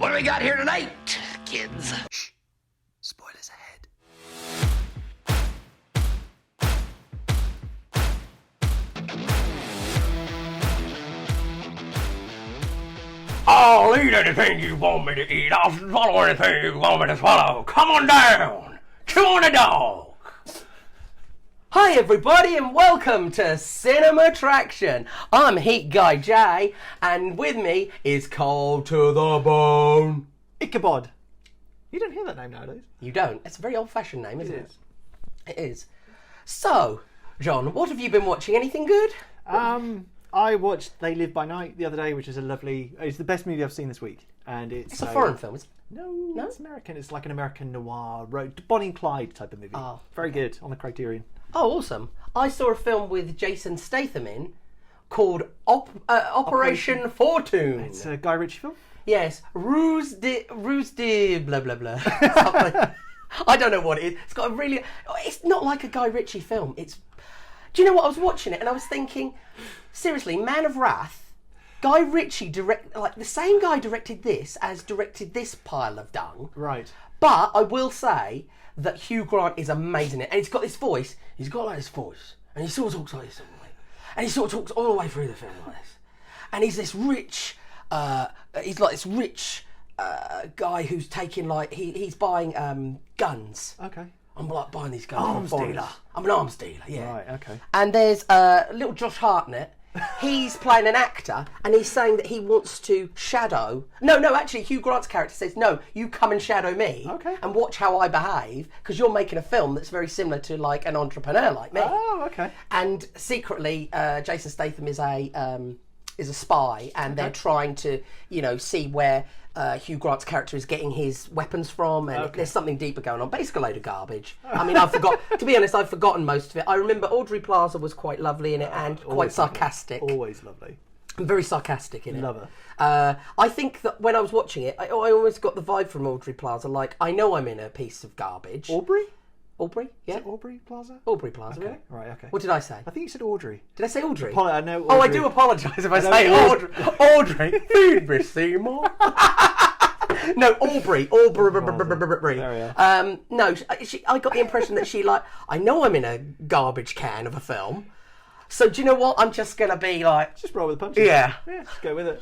What do we got here tonight, kids? Shh. Spoilers ahead. I'll eat anything you want me to eat. I'll swallow anything you want me to swallow. Come on down. Chew on a dog. Hi everybody and welcome to Cinemattraction. I'm Heat Guy Jay and with me is Cold to the Bone. Ichabod. You don't hear that name nowadays. You don't? It's a very old-fashioned name, isn't it? It is. So, John, what have you been watching? Anything good? I watched They Live by Night the other day, which is it's the best movie I've seen this week. And it's a foreign film, isn't it? No, it's American. It's like an American noir, Bonnie and Clyde type of movie. Oh, very good on the Criterion. Oh, awesome. I saw a film with Jayson Statham in called Operation Fortune. It's a Guy Ritchie film? Yes. Ruse de blah, blah, blah. I don't know what it is. It's got a really... It's not like a Guy Ritchie film. Do you know what? I was watching it and I was thinking, seriously, Man of Wrath, Guy Ritchie the same guy directed this as directed this pile of dung. Right. But I will say that Hugh Grant is amazing. And he's got this voice. He's got like this voice. And he sort of talks like this all the way. And he sort of talks all the way through the film like this. And he's this rich... he's like this rich guy who's taking he's buying guns. Okay. I'm like buying these guns. Arms dealer. I'm an arms dealer, yeah. Right, okay. And there's little Josh Hartnett. He's playing an actor, and he's saying that he wants to shadow. No, actually, Hugh Grant's character says, "No, you come and shadow me, okay, and watch how I behave, because you're making a film that's very similar to like an entrepreneur like me." Oh, okay. And secretly, Jayson Statham is a spy, and they're trying to, see where Hugh Grant's character is getting his weapons from, and there's something deeper going on. Basically, a load of garbage. I mean, to be honest, I've forgotten most of it. I remember Audrey Plaza was quite lovely in it and quite sarcastic. Lovely. Always lovely. And very sarcastic in it. Love her. I think that when I was watching it, I always got the vibe from Audrey Plaza, like, I know I'm in a piece of garbage. Aubrey, yeah? Is it Aubrey Plaza? Aubrey Plaza, okay. Really? Right, okay. What did I say? I think you said Audrey. Did I say Audrey? I know Audrey. Oh, I do apologise if I say Audrey. Audrey, feed me, Seymour. No, Aubrey. There we are. No, I got the impression that I know I'm in a garbage can of a film, so do you know what? I'm just going to be like... Just roll with the punches. Yeah. Just go with it.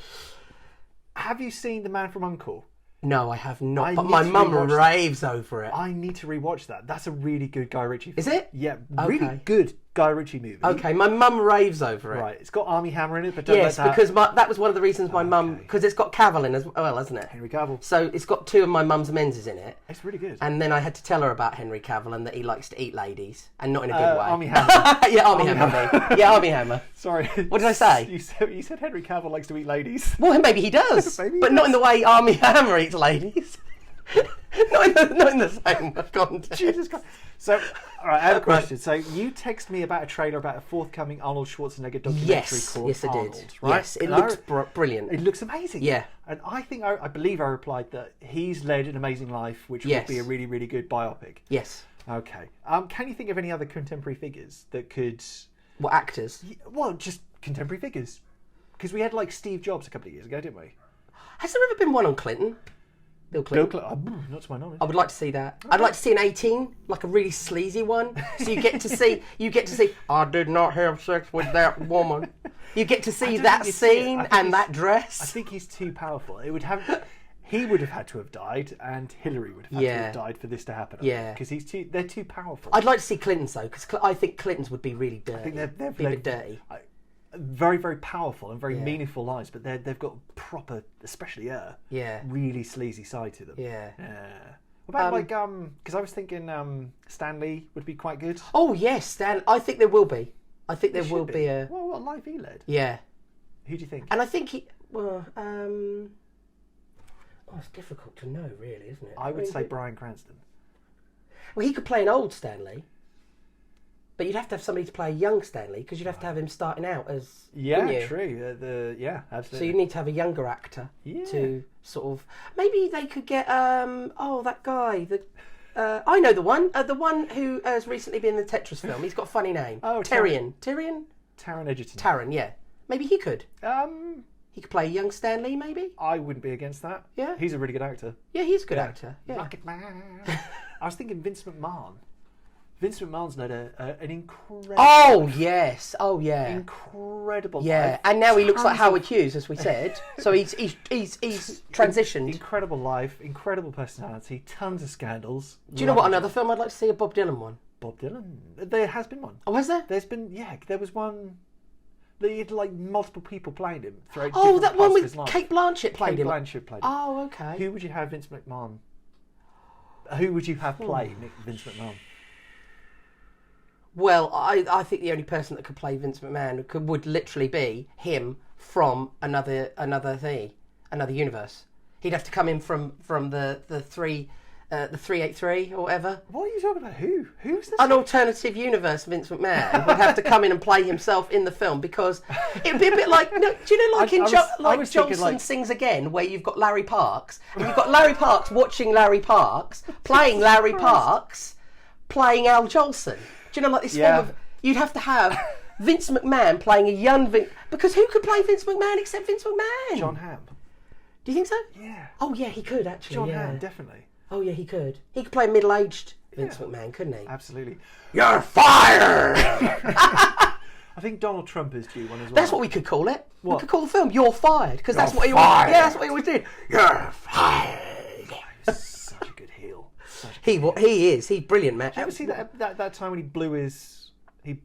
Have you seen The Man from U.N.C.L.E.? No, I have not, but my mum raves over it. I need to rewatch that. That's a really good Guy Ritchie film. Is it? Yeah, really good Guy Ritchie movie. Okay, my mum raves over it. Right, it's got Armie Hammer in it, but don't let that... because that was one of the reasons my mum... Because it's got Cavill in as well, hasn't it? Henry Cavill. So it's got two of my mum's menses in it. It's really good. And then I had to tell her about Henry Cavill and that he likes to eat ladies, and not in a good way. Armie Hammer. Yeah, Armie Hammer. Yeah, Armie Hammer. Sorry. What did I say? You said Henry Cavill likes to eat ladies. Well, maybe he does, but not in the way Armie Hammer eats ladies. not in the same context. Jesus Christ. So, all right, I have a question. So, you text me about a trailer about a forthcoming Arnold Schwarzenegger documentary called Yes, I Arnold, did. right? Yes, it looks brilliant. It looks amazing. Yeah. And I believe I replied that he's led an amazing life, which would be a really, really good biopic. Yes. Okay. Can you think of any other contemporary figures that could... What, actors? Well, just contemporary figures. Because we had, like, Steve Jobs a couple of years ago, didn't we? Has there ever been one on Clinton? Bill Clinton. Not to my knowledge. I would like to see that. I'd like to see an 18, like a really sleazy one. So you get to see. I did not have sex with that woman. You get to see that scene and that dress. I think he's too powerful. He would have had to have died, and Hillary would have had to have died for this to happen. Yeah, because they're too powerful. I'd like to see Clinton's though, because I think Clinton's would be really dirty. I think they're a bit dirty. Very, very powerful and very meaningful lives, but they've got proper, especially really sleazy side to them. Yeah. What about because I was thinking Stan Lee would be quite good. Oh yes, Stan. I think there will be. I think there will be a. Well, what life he led. Yeah. Who do you think? And I think he. Well, it's difficult to know, really, isn't it? I would say Bryan Cranston. Well, he could play an old Stan Lee. But you'd have to have somebody to play a young Stan Lee, because you'd have to have him starting out as... Yeah, true. Absolutely. So you need to have a younger actor to sort of... Maybe they could get... that guy. I know the one who has recently been in the Tetris film. He's got a funny name. Oh, Taron Taron Egerton. Taron, yeah. Maybe he could. He could play a young Stan Lee, maybe? I wouldn't be against that. Yeah. He's a really good actor. Yeah, he's a good actor. Yeah. Rocket Man. I was thinking Vince McMahon. Vince McMahon's led an incredible... Oh, yes. Oh, yeah. Incredible Yeah, life. and now he looks like Howard Hughes, as we said. So he's transitioned. Incredible life, incredible personality, tons of scandals. Do you know what another film I'd like to see? A Bob Dylan one. Bob Dylan? There has been one. Oh, has there? There's been, there was one... They had like multiple people playing him throughout. Oh, that one with with Kate Blanchett played him. Blanchett played him. Oh, okay. Who would you have Vince McMahon? Who would you have play Vince McMahon? Well, I think the only person that could play Vince McMahon would literally be him from another universe. He'd have to come in from the 383 or whatever. What are you talking about? Who's this? An alternative universe Vince McMahon would have to come in and play himself in the film, because it'd be a bit like, do you know, like Jolson Sings Again, where you've got Larry Parks, and you've got Larry Parks watching Larry Parks, playing Larry Parks, playing Al Jolson. Do you know, like this form of... You'd have to have Vince McMahon playing a young Vince... Because who could play Vince McMahon except Vince McMahon? Jon Hamm. Do you think so? Yeah. Oh, yeah, he could, actually. Jon Hamm, definitely. Oh, yeah, he could. He could play middle-aged Vince McMahon, couldn't he? Absolutely. You're fired! I think Donald Trump is due one as well. That's what we could call it. What? We could call the film "You're Fired," because that's what he fired. that's what he always did. You're fired! Such a good heel. He is. He's brilliant, man. Did you ever see that time when he blew his... He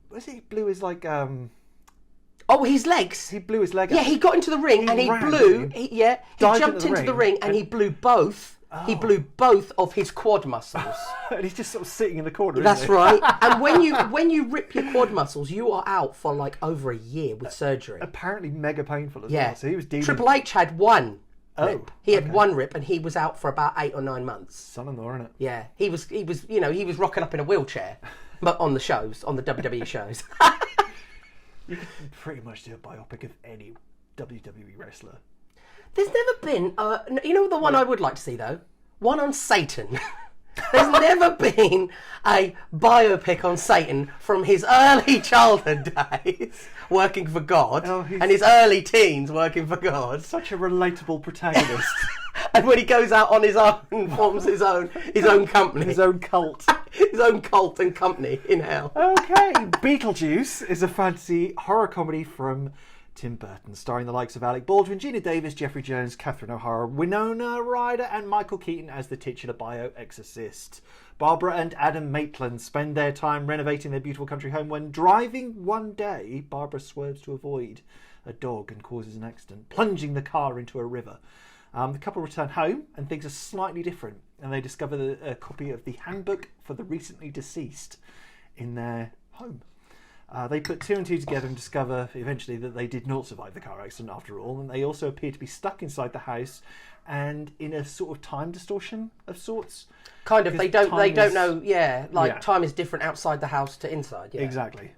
blew his, like... Oh, his legs. He blew his leg Yeah, up. he got into the ring and he ran, blew... didn't He jumped into the ring and he blew both... He blew both of his quad muscles. And he's just sort of sitting in the corner, That's isn't he? right. And when you rip your quad muscles, you are out for like over a year with surgery. Apparently mega painful as Yeah. well. So he was dealing... Triple H had one rip. He had okay. one rip and he was out for about 8 or 9 months. Son-in-law, isn't it? Yeah, he was rocking up in a wheelchair, but on the WWE shows. You could pretty much do a biopic of any WWE wrestler. There's never been, the one I would like to see though? One on Satan. There's never been a biopic on Satan from his early childhood days working for God and his early teens working for God. Such a relatable protagonist. And when he goes out on his own, forms his own company. His own cult. His own cult and company in hell. Okay, Beetlejuice is a fantasy horror comedy from Tim Burton, starring the likes of Alec Baldwin, Gina Davis, Jeffrey Jones, Catherine O'Hara, Winona Ryder, and Michael Keaton as the titular bio-exorcist. Barbara and Adam Maitland spend their time renovating their beautiful country home when, driving one day, Barbara swerves to avoid a dog and causes an accident, plunging the car into a river. The couple return home and things are slightly different, and they discover a copy of the handbook for the recently deceased in their home. They put 2 and 2 together and discover eventually that they did not survive the car accident after all, and they also appear to be stuck inside the house and in a sort of time distortion of sorts. Kind of. They don't know. Yeah, time is different outside the house to inside. Yeah. Exactly.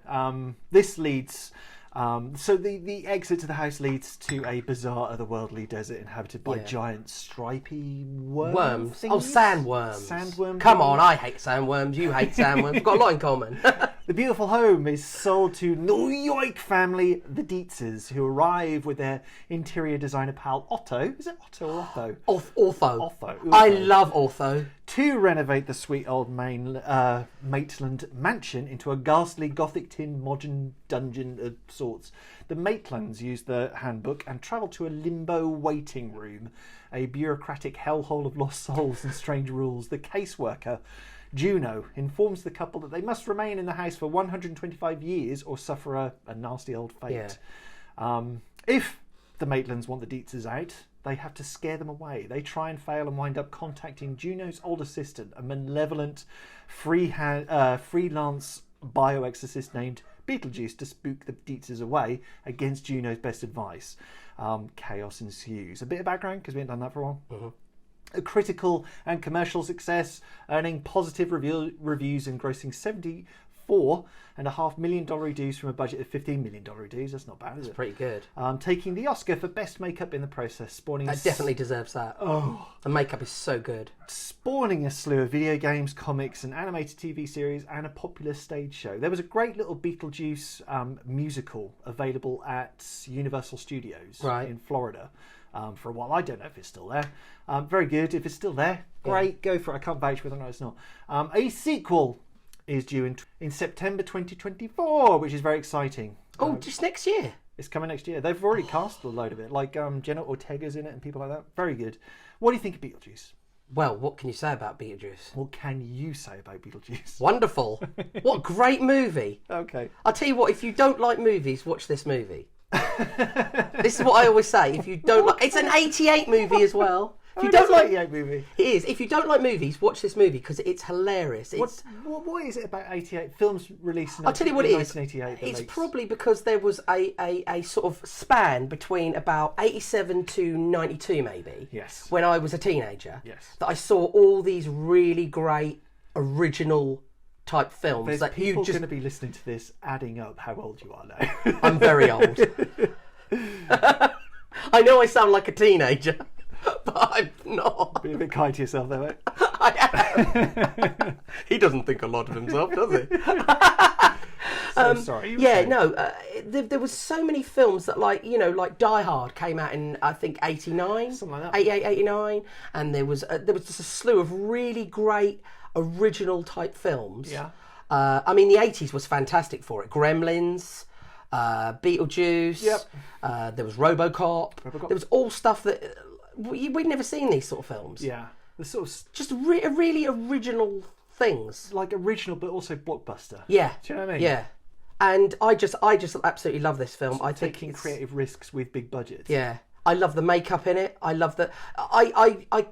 This leads. So the exit to the house leads to a bizarre otherworldly desert inhabited by giant stripy worms. Oh, sandworms. Sandworms. Come on, I hate sandworms. You hate sandworms. We've got a lot in common. The beautiful home is sold to New York family, the Dietzes, who arrive with their interior designer pal Otto. Is it Otto or Otho? Ortho. Otho. I love Ortho. To renovate the sweet old Maitland mansion into a ghastly gothic tin modern dungeon of sorts. The Maitlands use the handbook and travel to a limbo waiting room, a bureaucratic hellhole of lost souls and strange rules. The caseworker, Juno, informs the couple that they must remain in the house for 125 years or suffer a nasty old fate. Yeah. If the Maitlands want the Dietzes out, they have to scare them away. They try and fail and wind up contacting Juno's old assistant, a malevolent freelance bioexorcist named Beetlejuice, to spook the Dietzes away against Juno's best advice. Chaos ensues. A bit of background, because we haven't done that for a while. Mm-hmm. A critical and commercial success, earning positive reviews and grossing $4.5 million reduced from a budget of $15 million reduced. That's not bad, is it? Pretty good. Taking the Oscar for best makeup in the process, spawning. That definitely deserves that. Oh, the makeup is so good. Spawning a slew of video games, comics, an animated TV series, and a popular stage show. There was a great little Beetlejuice musical available at Universal Studios in Florida for a while. I don't know if it's still there. Very good. If it's still there, great. Go for it. I can't vouch whether or not it's not. A sequel is due in September 2024, which is very exciting. Oh, just next year? It's coming next year. They've already cast a load of it, like Jenna Ortega's in it and people like that. Very good. What do you think of Beetlejuice? Well, what can you say about Beetlejuice? What can you say about Beetlejuice? Wonderful. What a great movie. Okay. I'll tell you what, if you don't like movies, watch this movie. This is what I always say. If you don't like... It's an 88 movie as well. If you don't like... 88 movie. It is. If you don't like movies, watch this movie because it's hilarious. What is it about 88 films released in I'll tell you what it is. 1988? It's probably because there was a sort of span between about 87 to 92 maybe. Yes. When I was a teenager. Yes. That I saw all these really great original type films. There's that people you just... going to be listening to this adding up how old you are now. I'm very old. I know I sound like a teenager, but I'm not. Be a bit kind to yourself there, mate. I am. He doesn't think a lot of himself, does he? Sorry. There was so many films that, like Die Hard came out in, I think, 89, something like that. 88, 89, and there was just a slew of really great original type films. Yeah. I mean, the 80s was fantastic for it. Gremlins, Beetlejuice. Yep. There was RoboCop. There was all stuff that we'd never seen these sort of films. Yeah. The sort of Just really original things. like original, but also blockbuster. Yeah. Do you know what I mean? Yeah. And I just absolutely love this film. I think Taking it's creative risks with big budgets. Yeah. I love the makeup in it. I love that. I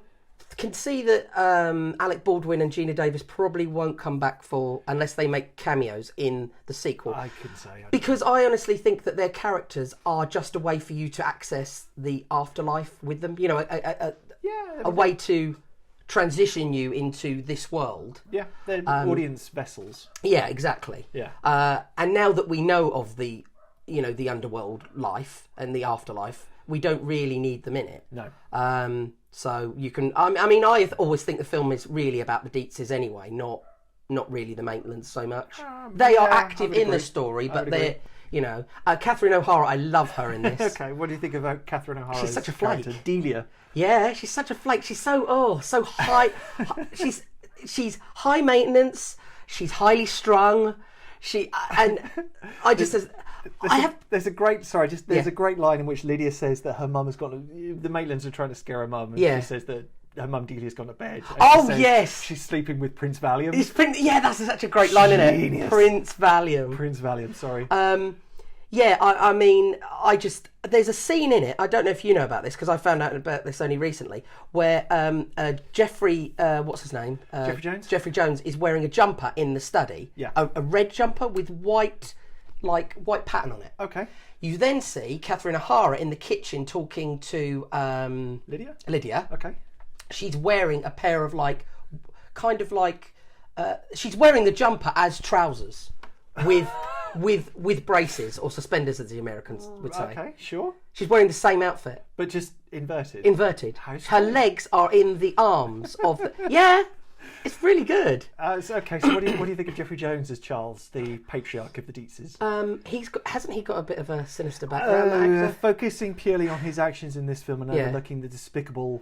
can see that Alec Baldwin and Gina Davis probably won't come back unless they make cameos in the sequel. I can say. Because I honestly think that their characters are just a way for you to access the afterlife with them. You know, a way to transition you into this world. Yeah, they're audience vessels. Yeah, exactly. Yeah. And now that we know of the underworld life and the afterlife, we don't really need them in it. No. So you can. I mean, I always think the film is really about the Dietzes anyway, not really the Maitlands so much. They are active in the story, but they're. Catherine O'Hara, I love her in this. Okay, what do you think about Catherine O'Hara? She's such a flake. Delia. Yeah, she's such a flake. She's so high. she's high maintenance. She's highly strung. There's a great line in which Lydia says that her mum has gone. The Maitlands are trying to scare her mum, and she says that her mum Delia's gone to bed. And yes, she's sleeping with Prince Valium. That's such a great line, isn't it? Prince Valium. Prince Valium. Sorry. I mean, there's a scene in it. I don't know if you know about this because I found out about this only recently, where Jeffrey, what's his name? Jeffrey Jones. Jeffrey Jones is wearing a jumper in the study. Yeah. A red jumper with white pattern on it. Okay. You then see Catherine O'Hara in the kitchen talking to Lydia. Okay. She's wearing a pair of she's wearing the jumper as trousers with braces or suspenders, as the Americans would say. Okay, sure. She's wearing the same outfit, but just inverted. Her legs are in the arms of the... Yeah, it's really good. Okay, so what do you think of Jeffrey Jones as Charles, the patriarch of the Dietzes? Hasn't he got a bit of a sinister background? That actor? Focusing purely on his actions in this film and overlooking the despicable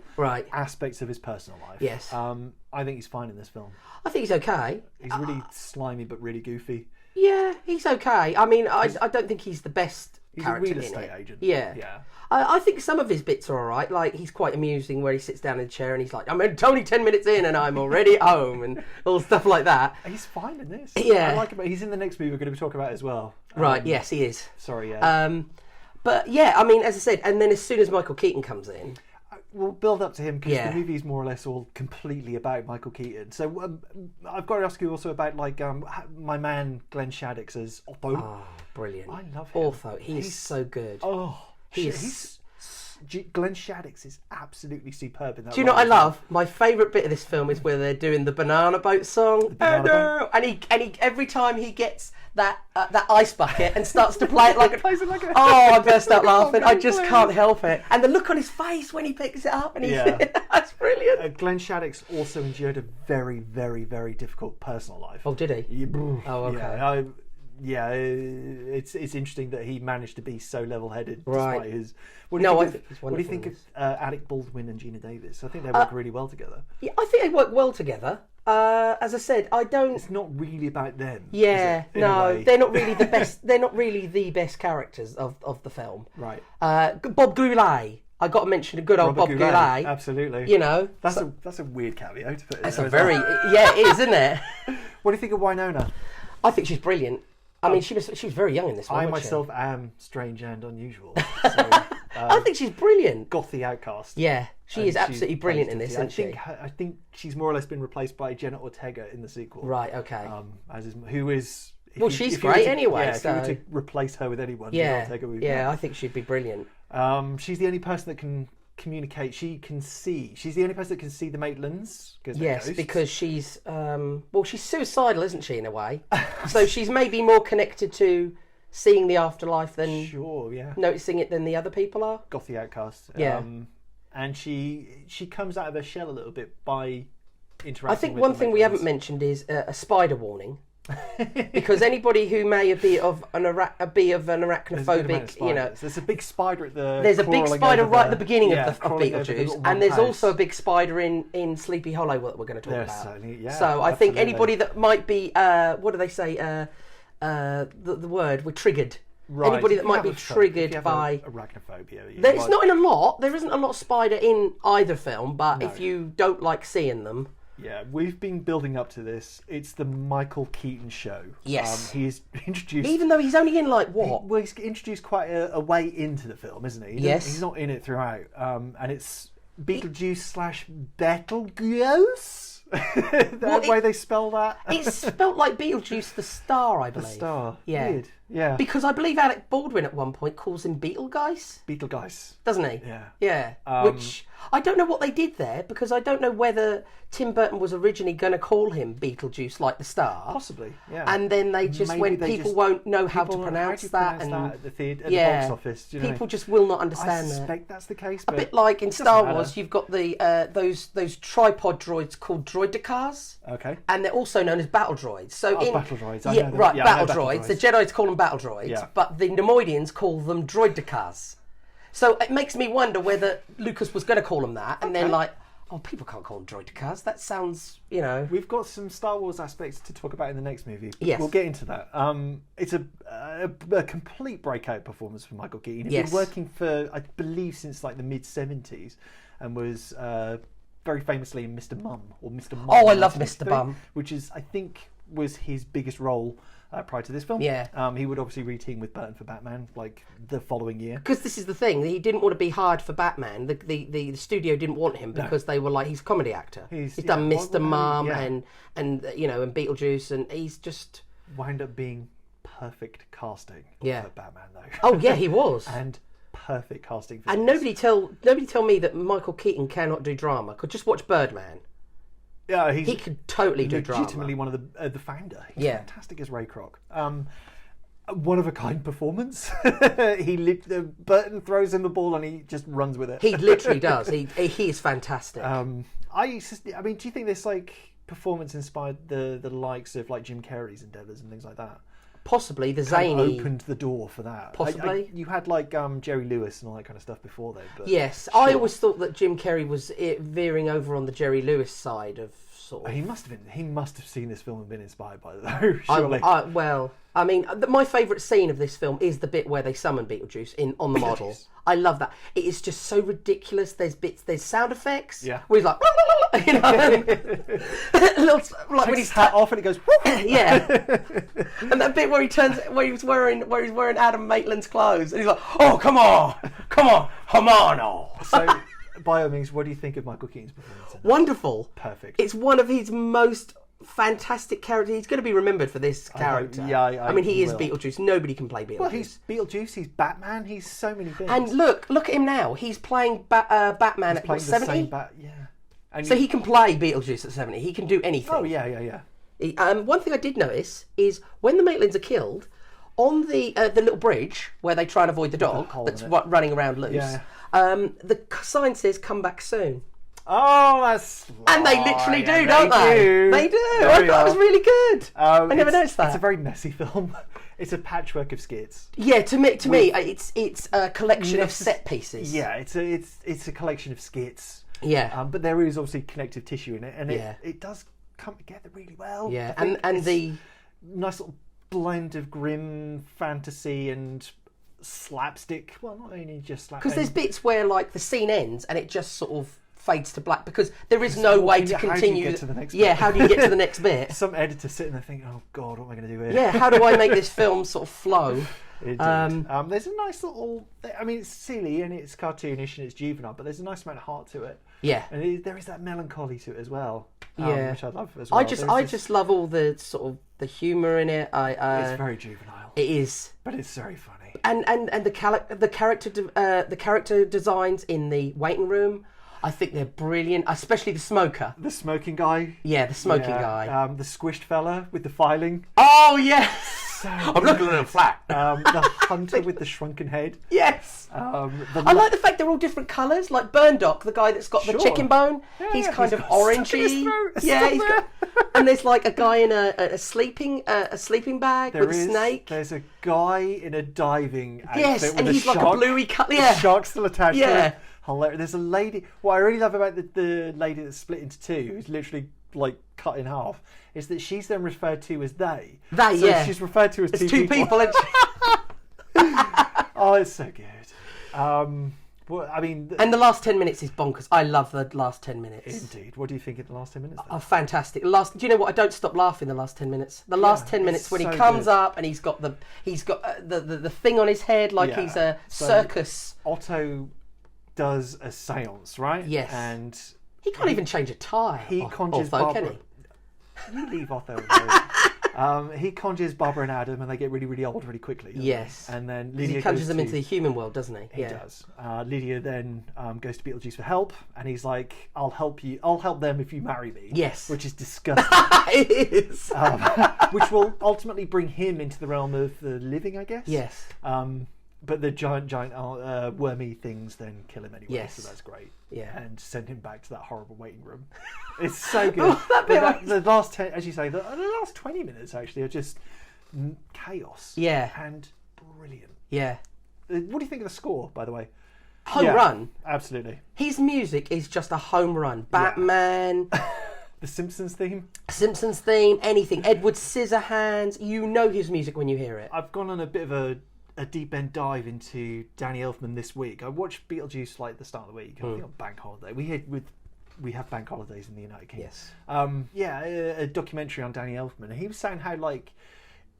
aspects of his personal life. Yes. I think he's fine in this film. I think he's okay. He's really slimy but really goofy. Yeah, he's okay. I mean, I don't think he's the best character a real estate agent. Yeah. I think some of his bits are all right. Like, he's quite amusing where he sits down in a chair and he's like, I'm only 10 minutes in and I'm already home and all stuff like that. He's fine in this. Yeah. I like him. He's in the next movie we're going to be talking about as well. Right, yes, he is. Sorry, yeah. But yeah, I mean, as I said, and then as soon as Michael Keaton comes in... We'll build up to him because the movie's more or less all completely about Michael Keaton. So I've got to ask you also about my man Glenn Shaddix as Otho. Oh, brilliant! I love him. Otho, he's so good. Oh, he's Glenn Shaddix is absolutely superb in that. Do you know what I role as well. love? My favourite bit of this film is where they're doing the Banana Boat song. Banana Boat. And he every time he gets that ice bucket and starts to play it like Plays it like a- oh, I burst out laughing. I great just player. can't help it. And the look on his face when he picks it up, and that's brilliant. Glenn Shaddix also endured a very, very, very difficult personal life. Oh, did he? Oh, okay. It's interesting that he managed to be so level-headed Right. despite his. I think he's What do you wonderful think in of this. Alec Baldwin and Gina Davis? I think they work really well together. Yeah, I think they work well together. As I said, I don't. It's not really about them. Yeah, is it, in a no, way? they're not really the best. They're not really the best characters of the film. Right. Bob Goulet. I got to mention a good old Robert Bob Goulet, Goulet. absolutely. You know, That's a weird cameo to put in that's there a as well. very yeah, it is, isn't it? What do you think of Winona? I think she's brilliant. I mean, she was very young in this one. I wasn't she? myself am strange and unusual. So, I think she's brilliant. gothy outcast. Yeah, she And is absolutely she's brilliant in plays this, to- isn't she? I think she's more or less been replaced by Jenna Ortega in the sequel. Right. Okay. Who is? if Well, you- she's if you were great to- anyway, Yeah, if you were so- to replace her with anyone, Jenna yeah. Ortega would. Yeah, I think she'd be brilliant. She's the only person that can communicate. She can see. She's the only person that can see the Maitlands. Yes, because she's she's suicidal, isn't she, in a way? So she's maybe more connected to seeing the afterlife than Sure, yeah. noticing it than the other people are. Gothy outcast. Yeah. And she comes out of her shell a little bit by interacting. I think with one the thing we haven't Maitlands. mentioned is a spider warning. Because anybody who may be of an There's a good amount of arachnophobic, you know, spiders. There's a big spider at the. there's a big crawling spider over right at the beginning of crawling over the Beetlejuice, little and mud there's house. also a big spider in Sleepy Hollow that we're going to talk There's about. certainly- yeah, So I think absolutely. anybody that might be, what do they say? The word we're triggered. Right, Anybody if that you might have be a if triggered you have by. arachnophobia. There's not in a lot. There isn't a lot of spider in either film, but No. if you don't like seeing them, Yeah, we've been building up to this. It's the Michael Keaton show. Yes. He's introduced. even though he's only in like what? Well, he's introduced quite a way into the film, isn't he? Yes. He's not in it throughout. And it's Beetlejuice / Betelgeuse? The way they spell that? It's spelt like Beetlejuice the Star, I The believe. star. Yeah. Weird. Yeah. Because I believe Alec Baldwin at one point calls him Beetlejuice, Beetlejuice. doesn't he? Yeah. Yeah. Which I don't know what they did there, because I don't know whether Tim Burton was originally going to call him Beetlejuice like the Star. Possibly, yeah. And then they just Maybe went, they people just- won't know how to People- pronounce do you that. pronounce And at the theatre, at yeah, the box office? Do you know? people just will not I understand that. suspect that's the case. A But bit like in doesn't Star matter. Wars, you've got the those tripod droids called droidicars. Okay. And they're also known as battle droids. So Oh, in battle droids, I yeah, know them. right, Yeah, I know battle battle droids. The droids. Jedi's call them battle droids, Yeah. but the Nemoidians call them droidicars. So it makes me wonder whether Lucas was going to call them that, and then like, oh, people can't call them droidicars. That sounds, you know. We've got some Star Wars aspects to talk about in the next movie. Yes. We'll get into that. It's a complete breakout performance for Michael Keaton. He's Yes. been working for, I believe, since like the mid-70s, and was very famously in Mr. Mum or Mr. Mum. Oh, I in love 1983, Mr. Mum. which is, I think, was his biggest role prior to this film. Yeah. He would obviously re-team with Burton for Batman like the following year. Because this is the thing, he didn't want to be hired for Batman. The studio didn't want him because they were like, he's a comedy actor. He's done yeah, Mr. Mum yeah. and you know, and Beetlejuice, and he's just Wound up being perfect casting Yeah. for Batman though. oh yeah, he was. And perfect casting for And this. nobody tell me that Michael Keaton cannot do drama. Could just watch Birdman. Yeah, he's He could totally do drama. legitimately one of the founder. He's Yeah. fantastic as Ray Kroc. One of a kind performance. Burton throws him the ball and he just runs with it. He literally does. He is fantastic. I mean, do you think this like performance inspired the likes of like Jim Carrey's endeavours and things like that? Possibly the Kind of zany. opened the door for that. Possibly. You had like Jerry Lewis and all that kind of stuff before then. But Yes, sure. I always thought that Jim Carrey was veering over on the Jerry Lewis side of sort of. He must have been. He must have seen this film and been inspired by it, though. Surely. I mean, my favourite scene of this film is the bit where they summon Beetlejuice on the model. I love that. It is just so ridiculous. There's sound effects. Yeah. Where he's like, you know, like when he's hat off and it goes. yeah. And that bit where he's wearing Adam Maitland's clothes, and he's like, oh, come on, Hermano. So, by all means, what do you think of Michael Keaton's performance? Wonderful. Perfect. It's one of his most fantastic character. He's going to be remembered for this character. I mean, he is will. Beetlejuice. Nobody can play Beetlejuice. Well, he's Beetlejuice. He's Batman. He's so many things. And look at him now. He's playing Batman at what, 70? And so he can play Beetlejuice at 70. He can do anything. Oh yeah. One thing I did notice is when the Maitlands are killed, on the little bridge where they try and avoid the dog that's running around loose, the sign says "Come back soon." Oh, that's and they literally do, don't they? They do. I thought it was really good. I never noticed that. It's a very messy film. It's a patchwork of skits. Yeah, to me, it's a collection of set pieces. Yeah, it's a collection of skits. Yeah, but there is obviously connective tissue in it, and it does come together really well. Yeah, and the nice little blend of grim fantasy and slapstick. Well, not only just slapstick. Because there's bits where like the scene ends and it just sort of fades to black because there is no way to continue. How do you get to the next bit? How do you get to the next bit? Some editor sitting there thinking, "Oh God, what am I going to do here?" Yeah, how do I make this film sort of flow? There's a nice little. I mean, it's silly and it's cartoonish and it's juvenile, but there's a nice amount of heart to it. Yeah, and there is that melancholy to it as well. Which I love as well. I just love all the sort of the humour in it. It's very juvenile. It is, but it's very funny. And the character designs in the waiting room, I think they're brilliant. Especially the smoker, the smoking guy. Yeah, the smoking guy. The squished fella with the filing. Oh yes. I'm looking at him flat. The hunter with the shrunken head. Yes. I like the fact they're all different colours. Like Burndok, the guy that's got the chicken bone, he's kind of orangey. Yeah, and there's like a guy in a sleeping bag with a snake. There's a guy in a diving outfit with and he's like a bluey cut. Yeah, the shark still attached to him. Hilarious. There's a lady. What I really love about the lady that's split into two, who's literally like cut in half, is that she's then referred to as they. She's referred to as two people. Oh, it's so good. Well, I mean, and the last 10 minutes is bonkers. I love the last 10 minutes. Indeed. What do you think of the last 10 minutes? Oh, fantastic! Do you know what? I don't stop laughing the last 10 minutes. The last 10 minutes when he comes up and he's got the thing on his head like he's a circus. Otto does a séance, right? Yes. And he can't even change a tie. He conjures Barbara. Can he? You leave Otto alone. He conjures Barbara and Adam, and they get really, really old really quickly. Yes. And then Lydia he conjures them into the human world, doesn't he? He does. Lydia then goes to Beetlejuice for help, and he's like, "I'll help you. I'll help them if you marry me." Yes. Which is disgusting. It is. Which will ultimately bring him into the realm of the living, I guess. Yes. But the giant wormy things then kill him anyway, yes. so that's great. Yeah. And send him back to that horrible waiting room. It's so good. The last 10, as you say, the last 20 minutes actually are just chaos. Yeah. And brilliant. Yeah. What do you think of the score, by the way? Home run. Absolutely. His music is just a home run. Batman. The Simpsons theme. Anything. Edward Scissorhands. You know his music when you hear it. I've gone on a bit of a deep end dive into Danny Elfman this week. I watched Beetlejuice like at the start of the week. I think on bank holiday. We have bank holidays in the United Kingdom. Yes. A documentary on Danny Elfman. And he was saying how like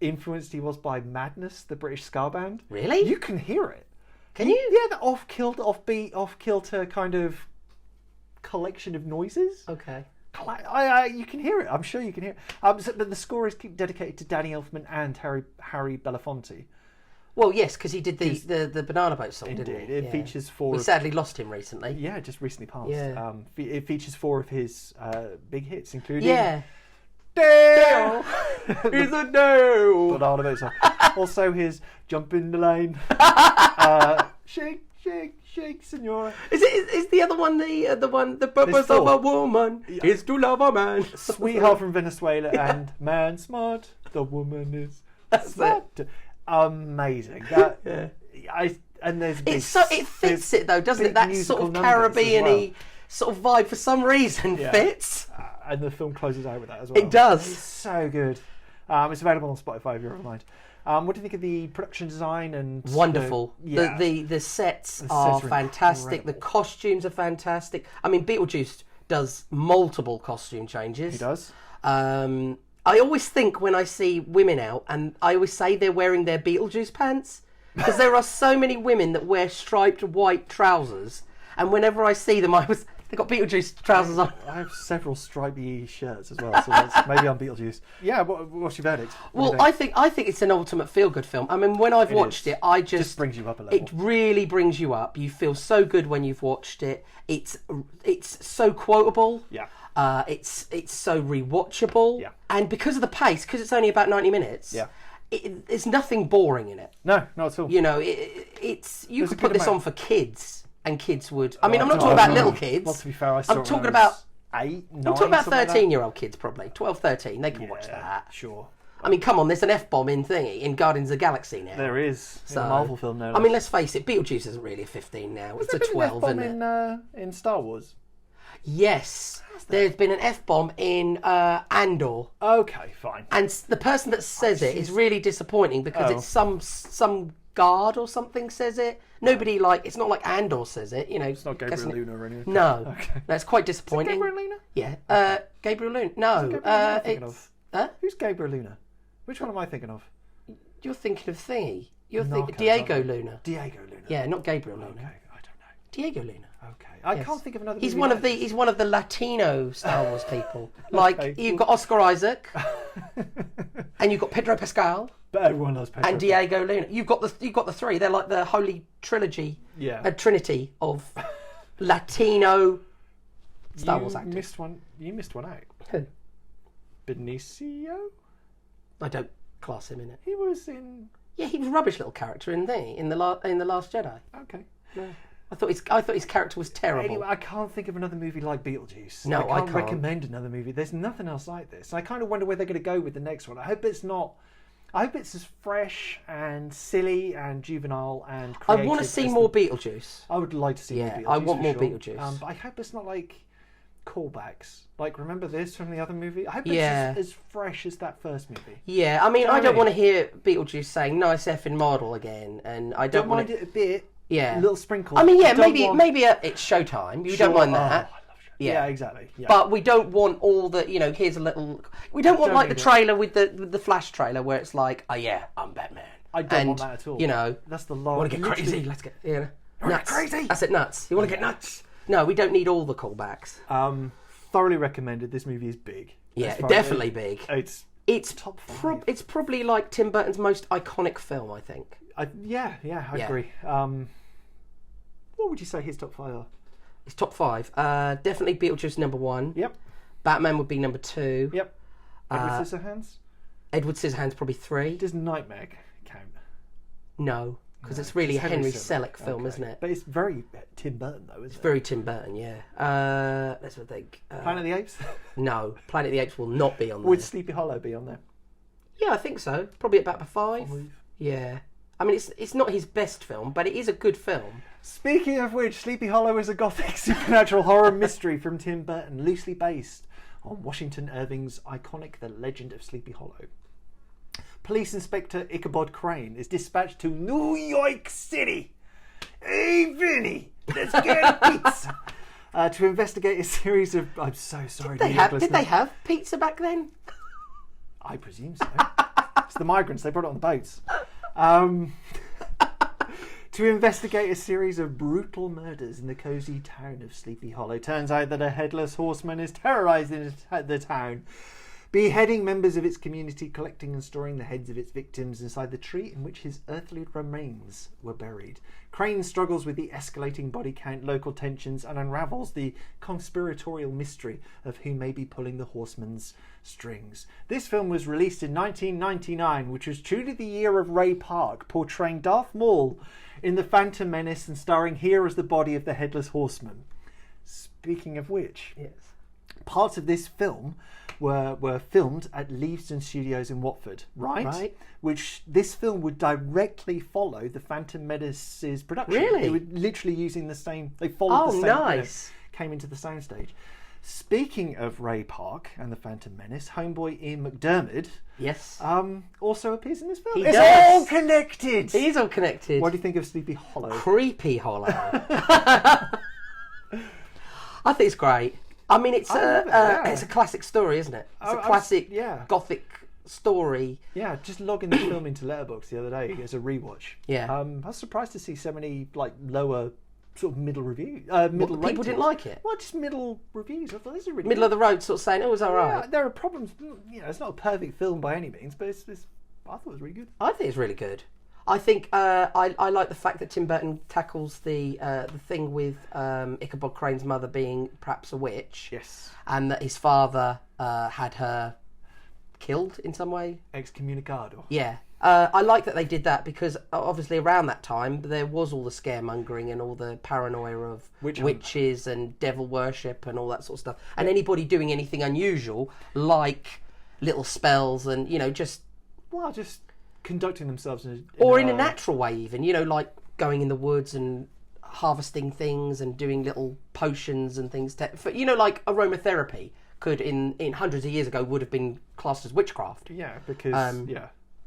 influenced he was by Madness, the British ska band. Really? You can hear it. Can you? Yeah, the offbeat, off-kilter kind of collection of noises. Okay. You can hear it. I'm sure you can hear it. But the score is dedicated to Danny Elfman and Harry Belafonte. Well, yes, because he did the Banana Boat song, didn't he? It features four. We sadly lost him recently. Yeah, just recently passed. Yeah. It features four of his big hits, including Dale is a Dale. Banana Boat song. Also his Jump in the Lane. Shake, shake, shake, Senora. Is the other one the purpose of a woman is to love a man? Sweetheart from Venezuela and Man Smart, the woman is smart. Amazing. And there's it fits it though, doesn't it? That sort of Caribbean-y sort of vibe for some reason fits. And the film closes out with that as well. It does. It's so good. It's available on Spotify if you're ever mind. What do you think of the production design and wonderful? The sets are fantastic. Incredible. The costumes are fantastic. I mean, Beetlejuice does multiple costume changes. He does. I always think when I see women out, and I always say they're wearing their Beetlejuice pants, because there are so many women that wear striped white trousers, and whenever I see them, They got Beetlejuice trousers on. I have several stripy shirts as well, so maybe I'm Beetlejuice. Yeah, what's your verdict? Well, I think it's an ultimate feel-good film. I mean, when I've watched it, I just brings you up a level. It really brings you up. You feel so good when you've watched it. It's so quotable. Yeah. It's so rewatchable. Yeah. And because of the pace, because it's only about 90 minutes. Yeah. There's nothing boring in it. No, not at all. You know, you could put this on for kids, and kids would. I mean, I'm Oh, not talking about little kids. Well, to be fair, I saw I'm it talking when I was about 8, 9, I'm talking about something like that. 13-year-old kids, probably 12, 13. They can watch that. Sure. I mean, come on, there's an F-bomb in Guardians of the Galaxy now. There is. In a Marvel film now. I mean, let's face it, Beetlejuice isn't really a 15 now. It's a 12, isn't it? In Star Wars. Yes. There's been an F-bomb in Andor. Okay, fine. And the person that says it is really disappointing because it's some guard or something says it. Nobody it's not like Andor says it, you know. It's not Gabriel Luna or anything. No. Okay. That's quite disappointing. Gabriel Luna? Yeah. Gabriel Luna. No. Who's Gabriel Luna? Which one am I thinking of? You're thinking of Thingy. You're thinking Narcos, Diego Luna. Diego Luna. Yeah, not Gabriel Luna. Okay, I don't know. Diego Luna. Okay, I can't think of another. He's movie one like of the this. he's one of the Latino Star Wars people. Like you've got Oscar Isaac, and you've got Pedro Pascal, But everyone loves Pedro. and Diego Luna. You've got the three. They're like the holy trilogy, Yeah. a trinity of Latino Star Wars actors. You missed one out. Who? Benicio. I don't class him in it. He was in. Yeah, he was a rubbish little character in the Last Jedi. Okay. No. I thought his character was terrible. Anyway, I can't think of another movie like Beetlejuice. No, I can't. recommend another movie. There's nothing else like this. I kind of wonder where they're going to go with the next one. I hope it's as fresh and silly and juvenile and creative. I want to see more Beetlejuice. I would like to see more Beetlejuice. I want for more sure. Beetlejuice. But I hope it's not like callbacks. Like, remember this from the other movie? I hope Yeah. it's as fresh as that first movie. Yeah, I mean, Do you know I what don't I want to hear Beetlejuice saying "nice effing model" again, and I don't Don't want mind it a bit. Yeah, A little sprinkle. I mean, yeah, I don't want- maybe it's showtime. You don't Sure. mind that. Oh, I love Showtime. Yeah, exactly. Yeah. But we don't want all the, here's a little. We don't want Don't like the need it. trailer with the Flash trailer where it's like, oh yeah, I'm Batman. I don't want that at all. You know, That's the law. want to get crazy? Let's get nuts. crazy? That's it, nuts. You want to get nuts? No, we don't need all the callbacks. Thoroughly recommended. This movie is big. Yeah, As far definitely as- big. It's Top top 5. It's probably like Tim Burton's most iconic film, I think. I agree. What would you say his top 5 are? It's top 5. Definitely Beetlejuice number 1. Yep. Batman would be number 2. Yep. Edward Scissorhands. Edward Scissorhands probably 3. Does Nightmare count? No, because it's really a It's Henry Selick film, Okay. isn't it? But it's very Tim Burton, though, isn't it? Very Tim Burton, yeah. Let's think. Planet of the Apes. No, Planet of the Apes will not be on there. Would Sleepy Hollow be on there? Yeah, I think so. Probably about 5. Yeah. I mean, it's not his best film, but it is a good film. Speaking of which, Sleepy Hollow is a gothic supernatural horror mystery from Tim Burton, loosely based on Washington Irving's iconic The Legend of Sleepy Hollow. Police Inspector Ichabod Crane is dispatched to New York City. Hey, Vinny, let's get a pizza. To investigate a series of... I'm so sorry. Did they have pizza back then? I presume so. It's the migrants. They brought it on the boats. To investigate a series of brutal murders in the cosy town of Sleepy Hollow. Turns out that a headless horseman is terrorising the town, beheading members of its community, collecting and storing the heads of its victims inside the tree in which his earthly remains were buried. Crane struggles with the escalating body count, local tensions, and unravels the conspiratorial mystery of who may be pulling the horseman's strings. This film was released in 1999, which was truly the year of Ray Park, portraying Darth Maul in The Phantom Menace and starring here as the body of the Headless Horseman. Speaking of which, Yes. parts of this film were filmed at Leavesden Studios in Watford, right? Which this film would directly follow the Phantom Menace's production. Really? They were literally using the same. They followed the same. Nice. Came into the soundstage. Speaking of Ray Park and the Phantom Menace, homeboy Ian McDiarmid Yes. also appears in this film. He It's does. all connected. It is all connected. What do you think of Sleepy Hollow? Creepy Hollow. I think it's great. I mean, it's it's a classic story, isn't it? It's a classic gothic story. Yeah, just logging this film into Letterboxd the other day as a rewatch. Yeah. I was surprised to see so many like lower sort of middle review, People middle rated. didn't like it. Well, just middle reviews. I thought this is really Middle of the road, sort of saying it was all right. Yeah, there are problems. You know, it's not a perfect film by any means, but it's I thought it was really good. I think it's really good. I think I like the fact that Tim Burton tackles the thing with Ichabod Crane's mother being perhaps a witch. Yes. And that his father had her killed in some way. Excommunicado. Yeah. I like that they did that because obviously around that time there was all the scaremongering and all the paranoia of witches and devil worship and all that sort of stuff. And anybody doing anything unusual, like little spells and, you know, just conducting themselves in a natural way even, you know, like going in the woods and harvesting things and doing little potions and things. You know, like aromatherapy could in hundreds of years ago would have been classed as witchcraft. Yeah, because,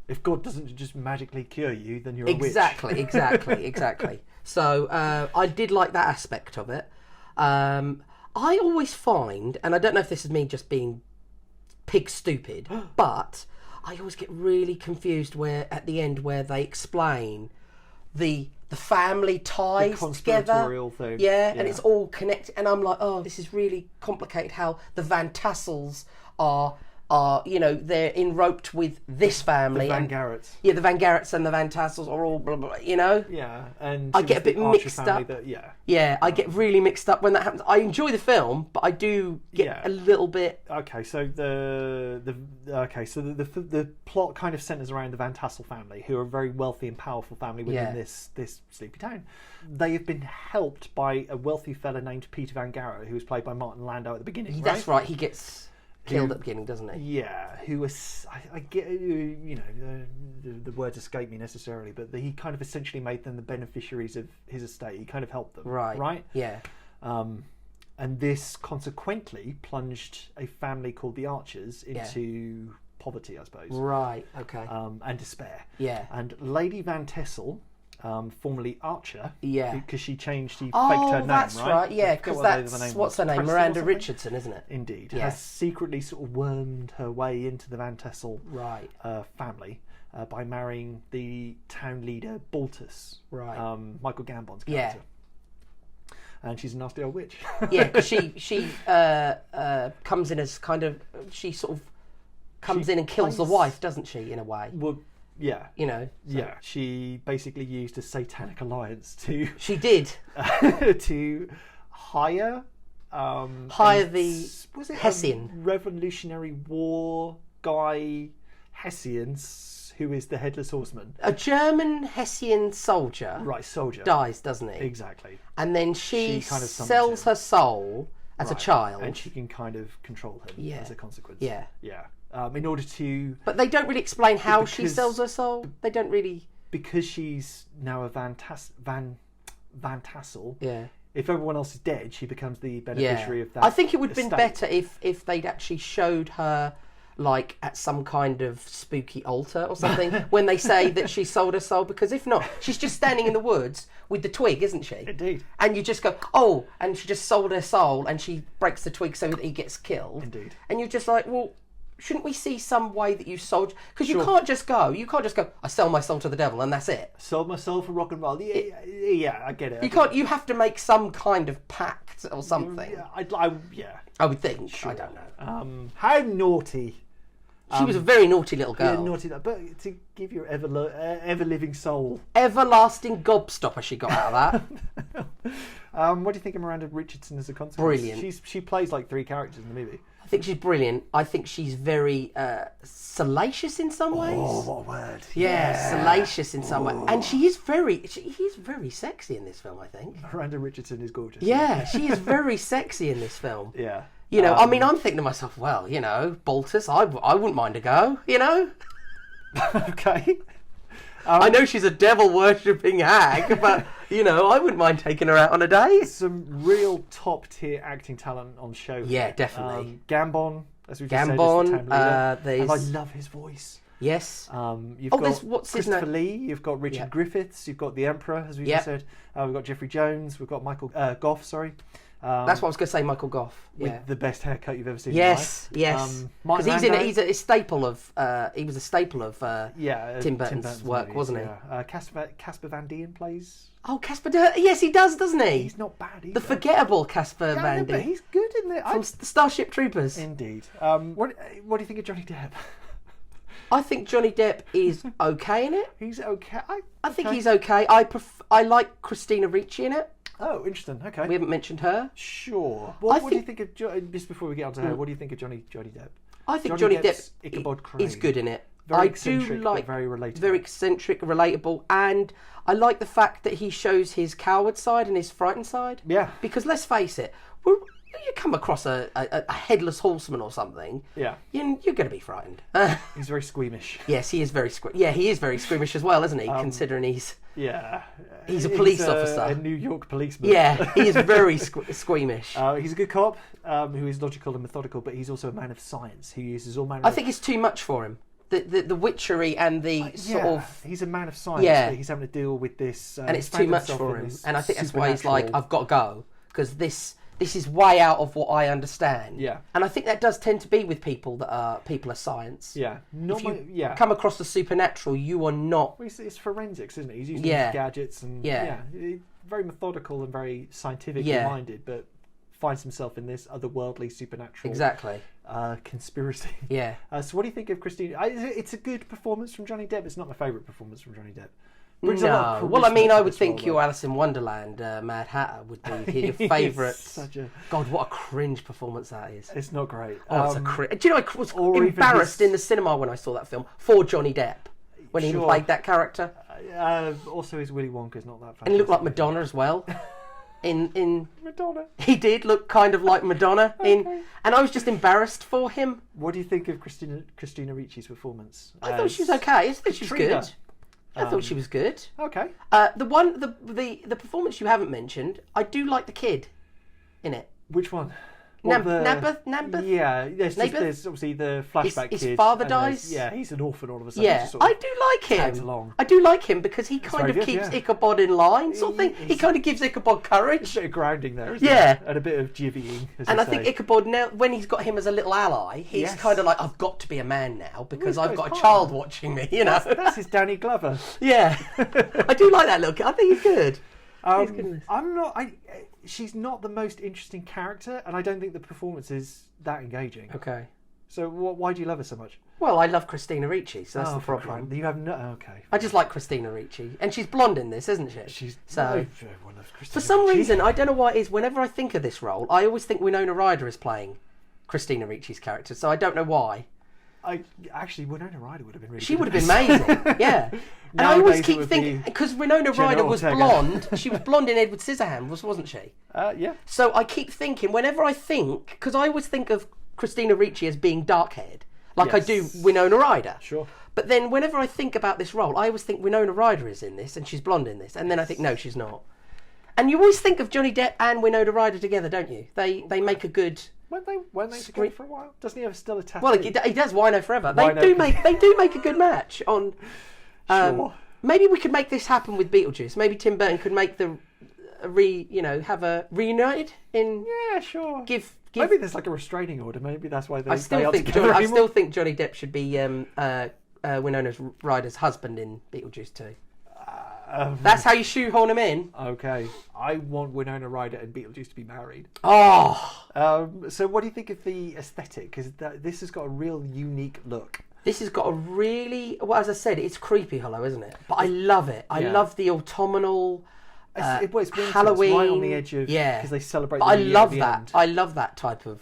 if God doesn't just magically cure you, then you're a witch. Exactly. So I did like that aspect of it. I always find, and I don't know if this is me just being pig stupid, but I always get really confused at the end where they explain the family ties together. Thing. Yeah, and it's all connected. And I'm like, oh, this is really complicated how the Van Tassels are, you know, they're enroped with this family. The Van Garretts. Yeah, the Van Garretts and the Van Tassels are all blah, blah, you know? Yeah, and I get a bit mixed up. I get really mixed up when that happens. I enjoy the film, but I do get a little bit... Okay, so the plot kind of centres around the Van Tassel family, who are a very wealthy and powerful family within this sleepy town. They have been helped by a wealthy fella named Peter Van Garrett, who was played by Martin Landau at the beginning. That's right, he gets... killed at the beginning, doesn't he? Yeah, who was, I get, you know, the words escape me necessarily, but he kind of essentially made them the beneficiaries of his estate. He kind of helped them. Right? Yeah. And this consequently plunged a family called the Archers into poverty, I suppose. Right, okay. And despair. Yeah. And Lady Van Tassel, formerly Archer, because she faked her name, right? That's right, yeah, because that's, what's her name, Miranda Richardson, isn't it? Indeed. Has secretly sort of wormed her way into the Van Tassel family by marrying the town leader, Baltus, Michael Gambon's character. And she's a nasty old witch. Yeah, because she comes in as kind of, she sort of comes in and kills the wife, doesn't she, in a way? Well, yeah. You know? So. Yeah. She basically used a satanic alliance to... She did. to hire the Hessian. Revolutionary War guy Hessian, who is the Headless Horseman. A German Hessian soldier. Right, soldier. Dies, doesn't he? Exactly. And then she kind of sells her soul as a child. And she can kind of control him as a consequence. Yeah. Yeah. In order to... But they don't really explain how she sells her soul. They don't really... Because she's now a Van Tassel. Yeah. If everyone else is dead, she becomes the beneficiary of that. I think it would have been better if they'd actually showed her, like, at some kind of spooky altar or something, when they say that she sold her soul. Because if not, she's just standing in the woods with the twig, isn't she? Indeed. And you just go, oh, and she just sold her soul, and she breaks the twig so that he gets killed. Indeed. And you're just like, well... Shouldn't we see some way that you sold... Because you can't just go, I sell my soul to the devil and that's it. Sold my soul for rock and roll. Yeah, I get it. You have to make some kind of pact or something. I would think. Sure. I don't know. How naughty. She was a very naughty little girl. Yeah, naughty, but to give your ever-living soul. Everlasting gobstopper she got out of that. What do you think of Miranda Richardson as a consequence? Brilliant. She plays like 3 characters in the movie. I think she's brilliant. I think she's very salacious in some ways. Oh, what a word! Yeah, salacious in some way, and she is very sexy in this film. I think Miranda Richardson is gorgeous. Yeah, she is very sexy in this film. Yeah, you know, I mean, I'm thinking to myself, well, you know, Baltus, I wouldn't mind a go. You know, okay. I know she's a devil worshipping hag, but you know, I wouldn't mind taking her out on a day. Some real top tier acting talent on show. Yeah, definitely. Gambon, as we've just said, is the town leader. And I love his voice. Yes. You've got what's Christopher his name? Lee. You've got Richard Griffiths. You've got the Emperor, as we've just said. We've got Jeffrey Jones. We've got Michael Goff. Sorry. That's what I was going to say, Michael Gough. with Yeah. the best haircut you've ever seen. Yes, in your life. yes. Martin Because he's Landau, he's a staple of. He was a staple of Tim Burton's work, movies, wasn't he? Yeah. Casper Van Dien plays. Oh, Casper. Yes, he does, doesn't he? He's not bad either. The forgettable Casper Yeah, Van but Dien he's good in it. from the Starship Troopers. Indeed. What do you think of Johnny Depp? I think Johnny Depp is okay in it. He's okay. I think he's okay. I like Christina Ricci in it. Oh, interesting. Okay. We haven't mentioned her. Sure. I What do you think- think of just before we get onto her? What do you think of Johnny Depp? I think Johnny Depp's Depp Ichabod is Crane. good in it. Very I eccentric, do but like very relatable. very eccentric, relatable, and I like the fact that he shows his coward side and his frightened side. Yeah. Because let's face it, you come across a headless horseman or something, Yeah. you're going to be frightened. He's very squeamish. Yes, he is very he is very squeamish as well, isn't he? Considering he's Yeah. He's a police officer. A New York policeman. yeah, he is very squeamish. He's a good cop who is logical and methodical, but he's also a man of science. He uses all manner I of... think it's too much for him. The witchery and the sort of... He's a man of science, Yeah. but he's having to deal with this... And it's found too much himself for in him. this And I think that's why he's like, supernatural- I've got to go. Because this is way out of what I understand. Yeah. And I think that does tend to be with people that are science. Yeah. Not If you my, yeah. come across the supernatural, you are not... Well, it's forensics, isn't it? He's using Yeah. his gadgets and... Yeah. Very methodical and very scientifically Yeah. minded, but finds himself in this otherworldly supernatural... Exactly. Conspiracy. Yeah. So what do you think of Christina? It's a good performance from Johnny Depp. It's not my favourite performance from Johnny Depp. Brings a lot No. of Well, I charisma mean, to I would this think role, your though. Alice in Wonderland Mad Hatter would be your He's favourite. such a... God, what a cringe performance that is. It's not great. Oh, it's a cringe. Do you know, I was or even embarrassed his- in the cinema when I saw that film for Johnny Depp when he Sure. played that character. Also, his Willy Wonka's not that fantastic. And he looked like Madonna as well. In Madonna. He did look kind of like Madonna and I was just embarrassed for him. What do you think of Christina Ricci's performance? I thought she was okay. I thought she was Katrina. good. I thought she was good. Okay. The performance you haven't mentioned, I do like the kid in it. Which one? Nambeth? Yeah, Nambeth? there's obviously the flashback His kid. father and there's- dies? Yeah, he's an orphan all of a sudden. Yeah, just sort of I do like tags him. along. I do like him because he kind very of good, keeps yeah. Ichabod in line, sort of thing. He He's- kind of gives Ichabod courage. A bit of grounding there, isn't Yeah. there? And a bit of jivvying, as And they I think say. Ichabod now, when he's got him as a little ally, he's Yes. kind of like, I've got to be a man now because Well, I've he's got a got his child partner. watching me, you know. That's his Danny Glover. Yeah, I do like that little kid. I think he's good. He's good in this. I'm not. She's not the most interesting character, and I don't think the performance is that engaging. Okay. So why do you love her so much? Well, I love Christina Ricci, so that's the for problem. crying- You have no. Okay. I just like Christina Ricci, and she's blonde in this, isn't she? She's so. everyone loves For Christina some Ricci. reason, I don't know why it is. Whenever I think of this role, I always think Winona Ryder is playing Christina Ricci's character. So I don't know why. Actually, Winona Ryder would have been really. She good would at have been this. amazing. Yeah. And I always Nowadays it keep would thinking be because Winona Jenna Ryder was Ortega. blonde. She was blonde in Edward Scissorhands, wasn't she? Yeah. So I keep thinking whenever I think, because I always think of Christina Ricci as being dark-haired, like I do Yes. Winona Ryder. Sure. But then whenever I think about this role, I always think Winona Ryder is in this and she's blonde in this, and then I think no, she's not. And you always think of Johnny Depp and Winona Ryder together, don't you? They make a good. Weren't they together for a while? Doesn't he have still a tattoo? Well, he does Wino Forever. Wino They do make a good match on. Sure. Maybe we could make this happen with Beetlejuice. Maybe Tim Burton could make have a reunited in. Yeah, sure. Give. Maybe there's like a restraining order. Maybe that's why they. I still aren't think together I anymore. still think Johnny Depp should be Winona Ryder's husband in Beetlejuice too. That's how you shoehorn him in. Okay, I want Winona Ryder and Beetlejuice to be married. Oh, So what do you think of the aesthetic? Because this has got a real unique look. this has got a really well, as I said, it's creepy hollow, isn't it? But I love it. I Yeah. love the autumnal. It's winter, Halloween, it's right on the edge of yeah, because they celebrate. But the I new year love at the that. end. I love that type of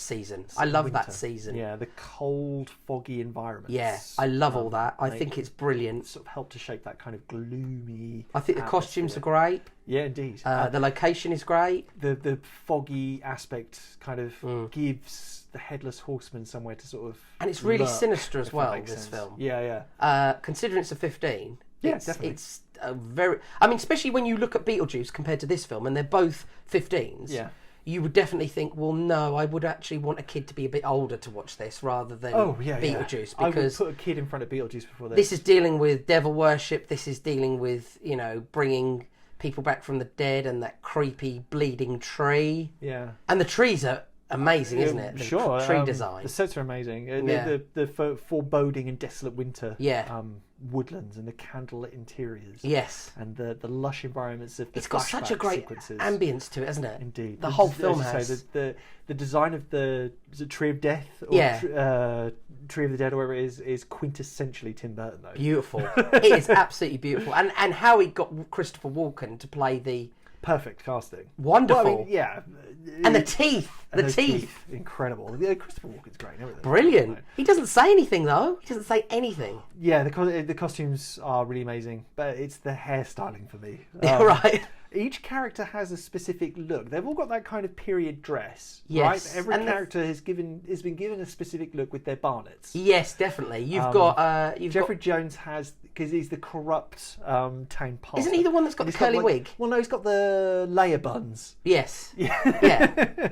season. I love that Winter. season. Yeah, the cold, foggy environment. Yeah, I love all that. I think it's brilliant. Sort of help to shape that kind of gloomy. I think the costumes are great. Yeah, indeed. The location is great. The foggy aspect kind of Mm. gives the headless horseman somewhere to sort of. And it's really lurk, sinister as if that well, makes this sense. film. Yeah, yeah. Considering it's a 15, Yeah, it's, definitely. it's a very... I mean, especially when you look at Beetlejuice compared to this film, and they're both 15s, Yeah. you would definitely think, well, no, I would actually want a kid to be a bit older to watch this rather than Beetlejuice. I would Because put a kid in front of Beetlejuice before this is dealing with devil worship, this is dealing with, bringing people back from the dead and that creepy bleeding tree. Yeah. And the trees are amazing, isn't it? The Sure. tree design. The sets are amazing. Yeah. The foreboding and desolate winter. Yeah. Woodlands and the candlelit interiors. Yes. And the lush environments of the It's got such a great sequences. ambience to it, hasn't it? Indeed. The whole film as you has. say, the design of the Tree of Death or Yeah. Tree of the Dead or whatever it is quintessentially Tim Burton though. Beautiful. It is absolutely beautiful. And how he got Christopher Walken to play the... Perfect casting. Wonderful. Well, I mean, yeah. And the teeth. And The those teeth. Incredible. Yeah, Christopher Walken's great and everything. Brilliant. Right. He doesn't say anything, though. He doesn't say anything. Yeah, the costumes are really amazing, but it's the hairstyling for me. Right. Each character has a specific look. They've all got that kind of period dress, Yes. right? Every And character has been given a specific look with their barnets. Yes, definitely. You've got... Jeffrey Jones has, because he's the corrupt town pastor. Isn't he the one that's got the curly wig? Well, no, he's got the layer buns. Yes. Yeah.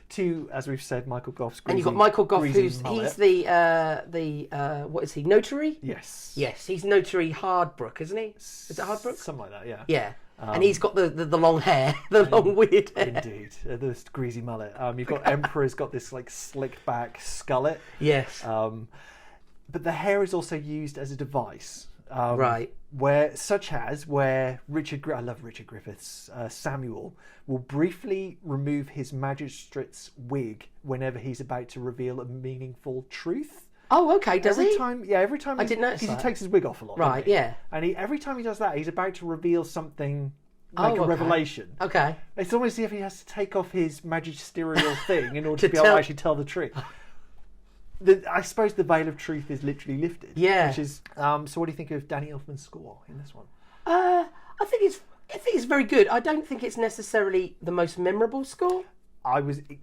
To, as we've said, Michael Gough's greasy, And you've got Michael Gough, greasy mullet. he's the what is he, notary? Yes. Yes, he's notary Hardbrook, isn't he? Is it Hardbrook? Something like that, yeah. Yeah. And he's got the long hair, the long weird hair. Indeed, the greasy mullet. You've got Emperor's got this like slicked back skullet. Yes. But the hair is also used as a device. Right. Where I love Richard Griffiths, Samuel will briefly remove his magistrate's wig whenever he's about to reveal a meaningful truth. Oh, okay, does every he? time I didn't notice because that. he takes his wig off a lot. Right, doesn't he? yeah. And every time he does that, he's about to reveal something like a okay. revelation. Okay. It's almost as if he has to take off his magisterial thing in order to be tell- able to actually tell the truth. I suppose the veil of truth is literally lifted. Yeah. Which is so. What do you think of Danny Elfman's score in this one? I think it's very good. I don't think it's necessarily the most memorable score.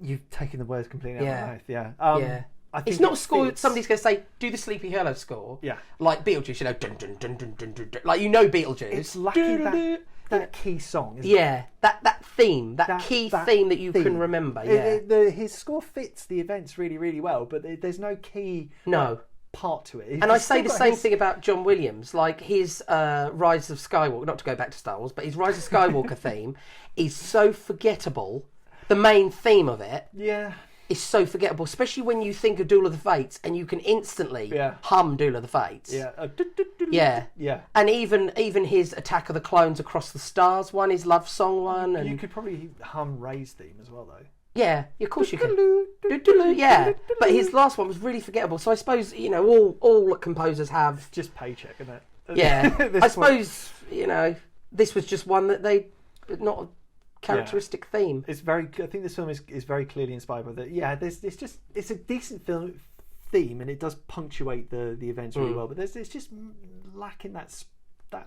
You've taken the words completely out of my mouth. Yeah. Yeah. I think It's not it a score that fits. somebody's going to say, do the Sleepy Hollow score. Yeah. Like Beetlejuice, you know, dun, dun, dun, dun, dun, dun, dun. Like, you know Beetlejuice. It's lacking that key song. Isn't Yeah, that theme, that That- key that theme that you theme. can remember. Yeah. His score fits the events really, really well, but there's no key No. part to it. And I say the same thing about John Williams. Like his Rise of Skywalker, not to go back to Star Wars, but his Rise of Skywalker theme is so forgettable. The main theme of it Yeah. is so forgettable, especially when you think of Duel of the Fates and you can instantly hum Duel of the Fates. Yeah. Yeah. Yeah. And even his Attack of the Clones Across the Stars one, his love song one, and You could probably hum Ray's theme as well, though. yeah, of course you can. Yeah, but his last one was really forgettable. So I suppose all composers have. Just paycheck, isn't it? Yeah, This I one- suppose this was just one that they not a characteristic theme. It's very. I think this film is very clearly inspired by that. Yeah, it's a decent film theme, and it does punctuate the events really well. But it's just lacking that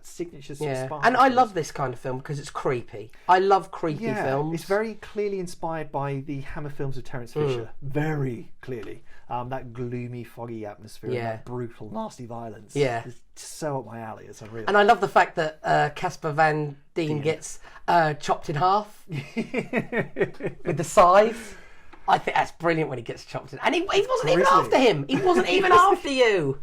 signature Yeah, spark. and I love this kind of film because it's creepy. I love creepy films. It's very clearly inspired by the Hammer films of Terence Fisher. Very clearly. That gloomy, foggy atmosphere and that brutal, nasty violence. Yeah. It's so up my alley. It's unreal. And I love the fact that Casper Van Dien gets chopped in half with the scythe. I think that's brilliant when he gets chopped in. And he wasn't even Grizzly. after him. He wasn't even after you.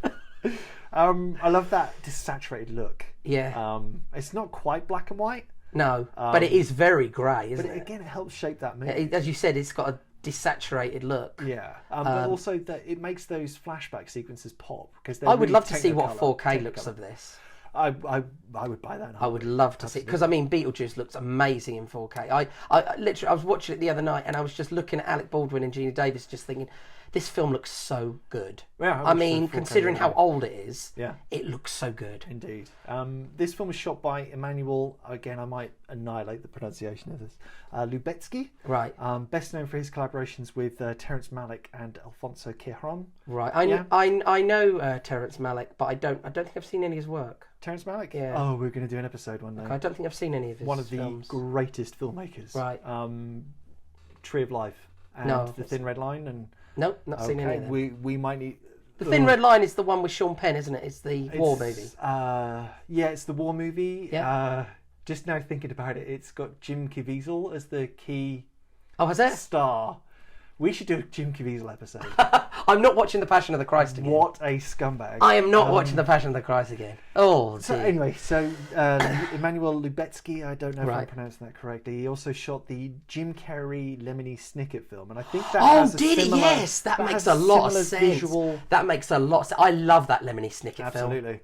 I love that desaturated look. Yeah. It's not quite black and white. No, but it is very grey, isn't But it? again, it helps shape that movie. As you said, it's got a desaturated look. Yeah, but also that it makes those flashback sequences pop because I would love to see what 4K looks of this. I would buy that. I would love to see it because I mean Beetlejuice looks amazing in 4K. I literally I was watching it the other night and I was just looking at Alec Baldwin and Gina Davis, just thinking this film looks so good. Yeah, I mean, 4K, considering how old it is, Yeah. it looks so good. Indeed. This film was shot by Emmanuel. Again, I might annihilate the pronunciation of this. Lubetsky. Right. Best known for his collaborations with Terrence Malick and Alfonso Cuarón. Right. Yeah. I know Terrence Malick, but I don't think I've seen any of his work. Terrence Malick. Yeah. Oh, we're going to do an episode one day. I don't think I've seen any of his One of the films. greatest filmmakers. Right. Tree of Life and No, The Thin Red Line and. Nope, not seen any of them. We might need. The Thin Red Line is the one with Sean Penn, isn't it? It's the war movie. Yeah, it's the war movie. Yeah. Just now thinking about it, it's got Jim Caviezel as the key Oh, has it? star, We should do a Jim Caviezel episode. I'm not watching The Passion of the Christ again. What a scumbag. I am not watching The Passion of the Christ again. Oh, So dear. anyway, Emmanuel Lubetsky, I don't know if I'm pronouncing that correctly, he also shot the Jim Carrey Lemony Snicket film, and I think that has a did it? similar, Yes, that makes has a lot of similar sense. Visual... That makes a lot of sense. I love that Lemony Snicket film. Absolutely.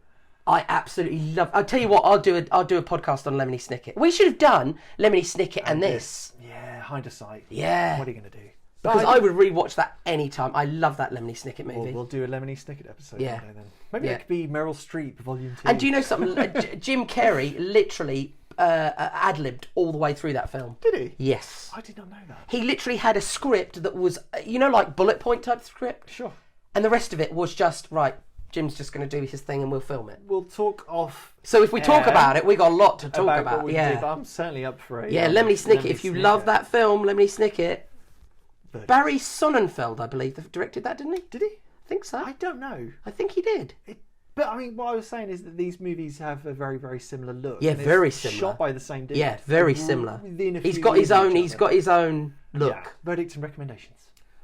I absolutely love. I'll tell you what. I'll do a podcast on Lemony Snicket. We should have done Lemony Snicket and this. Yeah, hindsight. Yeah. What are you going to do? Because I would rewatch that anytime. I love that Lemony Snicket movie. We'll do a Lemony Snicket episode Yeah. one day then. Maybe that could be Meryl Streep, Volume 2. And do you know something? Jim Carrey literally ad-libbed all the way through that film. Did he? Yes. I did not know that. He literally had a script that was, like bullet point type script. Sure. And the rest of it was just, right, Jim's just going to do his thing and we'll film it. We'll talk off... So if we talk about it, we got a lot to talk what about. we Yeah. do, but I'm certainly up for it. Yeah, Lemony Snicket. If you love that film, Lemony Snicket. But- Barry Sonnenfeld, I believe, directed that, didn't he? Did he? I think so. I don't know. I think he did. But I mean, what I was saying is that these movies have a very, very similar look. Yeah, and it's very similar. Shot by the same dude. Yeah, very similar. Within a He's few got his years of own. each He's other. got his own look. Yeah. Verdicts and recommendations.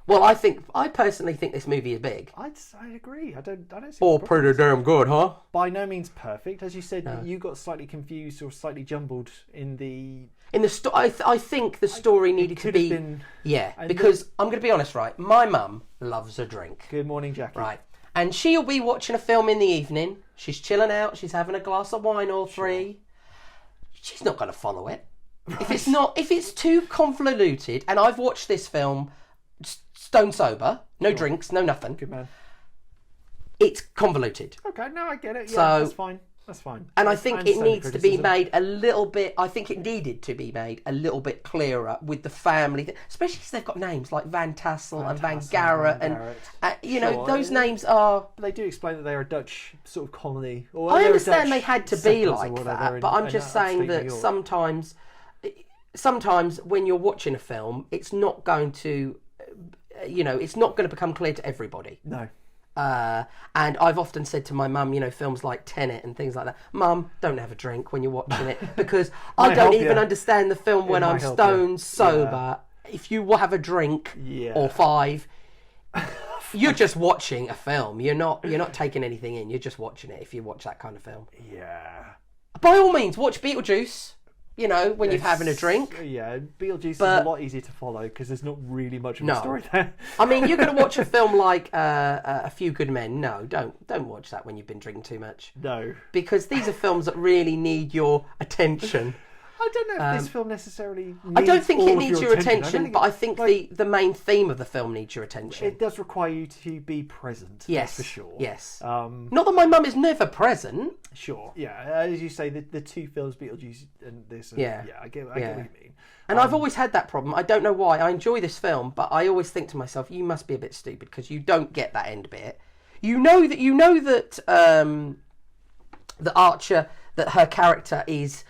Well, I personally think this movie is big. I agree. I don't see Oh, the problem. pretty damn good, huh? By no means perfect, as you said. You got slightly confused or slightly jumbled in the. In the I think the story needed to could be. have been- Yeah, and because I'm going to be honest, right? My mum loves a drink, Good morning, Jackie. right? And she'll be watching a film in the evening. She's chilling out. She's having a glass of wine or three. She's not going to follow it. If it's too convoluted, and I've watched this film stone sober, no drinks, no nothing. Good man. It's convoluted. Okay, no, I get it. Yeah, So- that's fine. That's fine. And I think it understand the needs to be criticism. made a little bit. I think it needed to be made a little bit clearer with the family, especially because they've got names like Van Tassel and Van Tassel, Garrett, Van and Garrett. you know Sure. those names are. But they do explain that they are a Dutch sort of colony. Or I they're a understand Dutch they had to be settlers or like whatever that, in- but I'm in just saying upstate that New York. sometimes when you're watching a film, it's not going to, it's not going to become clear to everybody. No. And I've often said to my mum, films like Tenet and things like that, Mum, don't have a drink when you're watching it because I Might don't help even you. understand the film when It I'm might help you. stone sober. If you have a drink or 5, you're just watching a film. You're not taking anything in. You're just watching it if you watch that kind of film. Yeah. By all means, watch Beetlejuice, when you're having a drink. Yeah, Beetlejuice But- is a lot easier to follow because there's not really much of No. a story there. I mean, you're going to watch a film like A Few Good Men. No, don't watch that when you've been drinking too much. No. Because these are films that really need your attention. I don't know if this film necessarily needs I don't think all it of needs your attention, but I think like, the main theme of the film needs your attention. it does require you to be present. Yes, that's for sure. yes. Um, Not that my mum is never present. Sure. Yeah, as you say, the two films, Beetlejuice and this. And, Yeah. I get what you mean. And I've always had that problem. I don't know why. I enjoy this film, but I always think to myself, you must be a bit stupid because you don't get that end bit. You know that the Archer, that her character has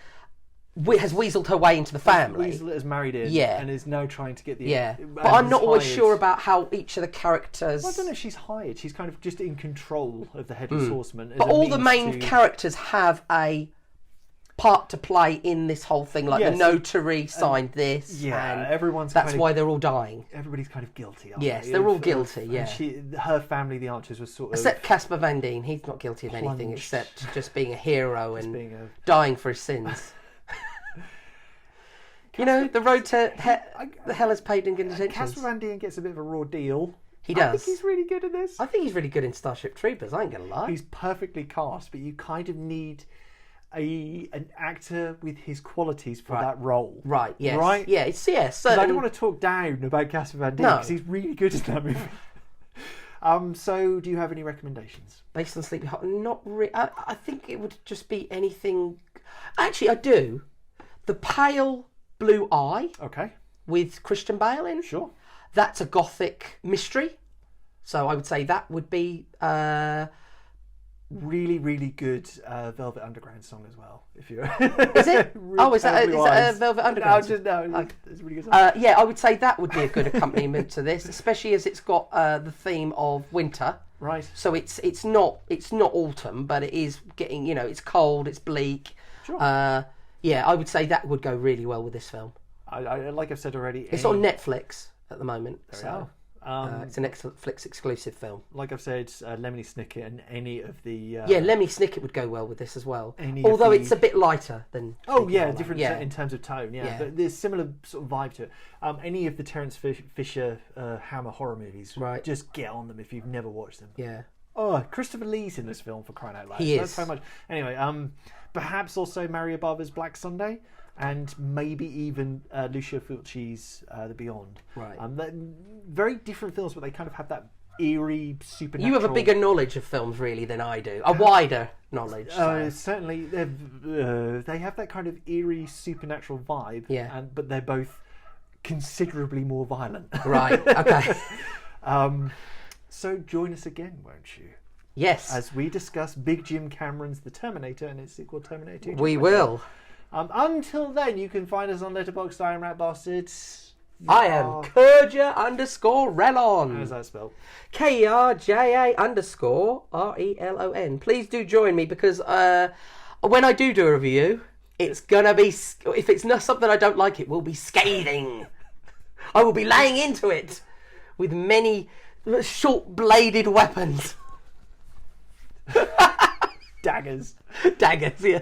weaseled her way into the family. Weasel is married in Yeah. and is now trying to get the... Yeah, and but I'm is not always hired- sure about how each of the characters. Well, I don't know if she's hired. She's kind of just in control of the Headless Horseman. as But a all the means main to- characters have a part to play in this whole thing. Like Yes. the notary signed this. Yeah, and everyone's that's kind why of, they're all dying. everybody's kind of guilty, aren't Yes, they? they're all Of- guilty, and yeah. her family, the Archers, was sort of... Except Caspar Van Dien, he's not guilty of anything Plunged. except just being a hero and being a- dying for his sins. The road to the hell is paved in good intentions. Caspar Van Dien gets a bit of a raw deal. He I think does. he's really good at this. I think he's really good in Starship Troopers. I ain't gonna lie. He's perfectly cast, but you kind of need an actor with his qualities for that role. Right. Yes. Right? Yeah. It's Because I certain. don't want to talk down about Caspar Van Dien No. because he's really good in that movie. So, do you have any recommendations? Based on Sleepy Hollow, not really. I think it would just be anything. Actually, I do. The Pale Blue Eye Okay, with Christian Bale in. sure. That's a gothic mystery. So I would say that would be. Really, really good Velvet Underground song as well. If you Is it? Oh, is that a Velvet Underground? No, it's a really good song. Yeah, I would say that would be a good accompaniment to this, especially as it's got the theme of winter. Right. So it's not autumn, but it is getting it's cold, it's bleak. Sure. Yeah, I would say that would go really well with this film. I like I've said already. It's on Netflix. at the moment. So it's a Netflix exclusive film. Like I've said, Lemony Snicket and any of the... Yeah, Lemmy Snicket would go well with this as well. Any of Although the- it's a bit lighter than... Oh Sleepy yeah, Hollow. different Yeah. in terms of tone. Yeah, Yeah. but there's similar sort of vibe to it. Any of the Terence Fisher Hammer horror movies, Right. just get on them if you've never watched them. Yeah. Oh, Christopher Lee's in this film, for crying out loud. He That's is. so much. Anyway, perhaps also Mario Bava's Black Sunday, and maybe even Lucio Fulci's The Beyond. Right. They're very different films, but they kind of have that eerie supernatural. You have a bigger knowledge of films, really, than I do. A wider knowledge. So. Certainly, they have that kind of eerie supernatural vibe. Yeah. But they're both considerably more violent. Right, okay. So join us again, won't you? Yes, As we discuss Big Jim Cameron's The Terminator and its sequel Terminator 2. we will. Until then, you can find us on Letterboxd, I am Rat Bastard. I am Kerja_Relon. How's that spelled? KRJA_RELON. Please do join me because when I do a review, it's gonna be, if it's not something I don't like, it will be scathing. I will be laying into it with many short-bladed weapons. Daggers. Daggers, yeah.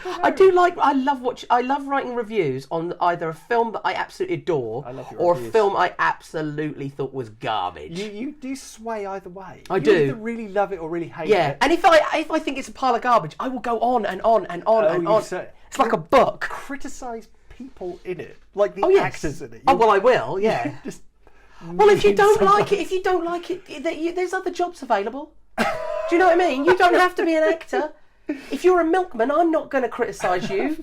I love writing reviews on either a film that I absolutely adore I love your or reviews. a film I absolutely thought was garbage. You do sway either way. I you do. either really love it or really hate Yeah, it. and if I think it's a pile of garbage, I will go on and on and on and you on. say- It's like a book. Criticise people in it, like the Oh yes. actors in it. Oh well, I will. Yeah. Just Well, if you don't someone- like it, there's other jobs available. Do you know what I mean? You don't have to be an actor. If you're a milkman, I'm not going to criticise you.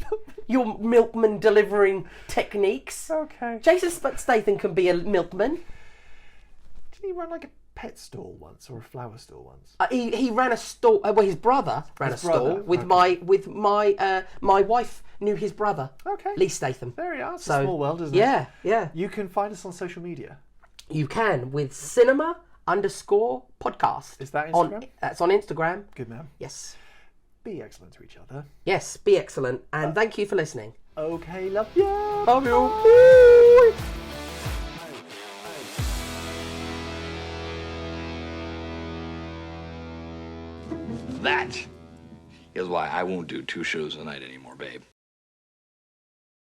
Your milkman delivering techniques. Okay. Jason Statham can be a milkman. Didn't he run like a pet stall once or a flower stall once? He ran a stall. Well, his brother ran His a stall brother, with okay. my wife knew his brother. Okay. Lee Statham. There we are. It's So, a small world, isn't it? Yeah, yeah. You can find us on social media. You can with cinema_podcast. Is that Instagram? That's on Instagram. Good man. Yes. Be excellent to each other. Yes, be excellent. And thank you for listening. Okay, love you. Love you. That is why I won't do 2 shows a night anymore, babe.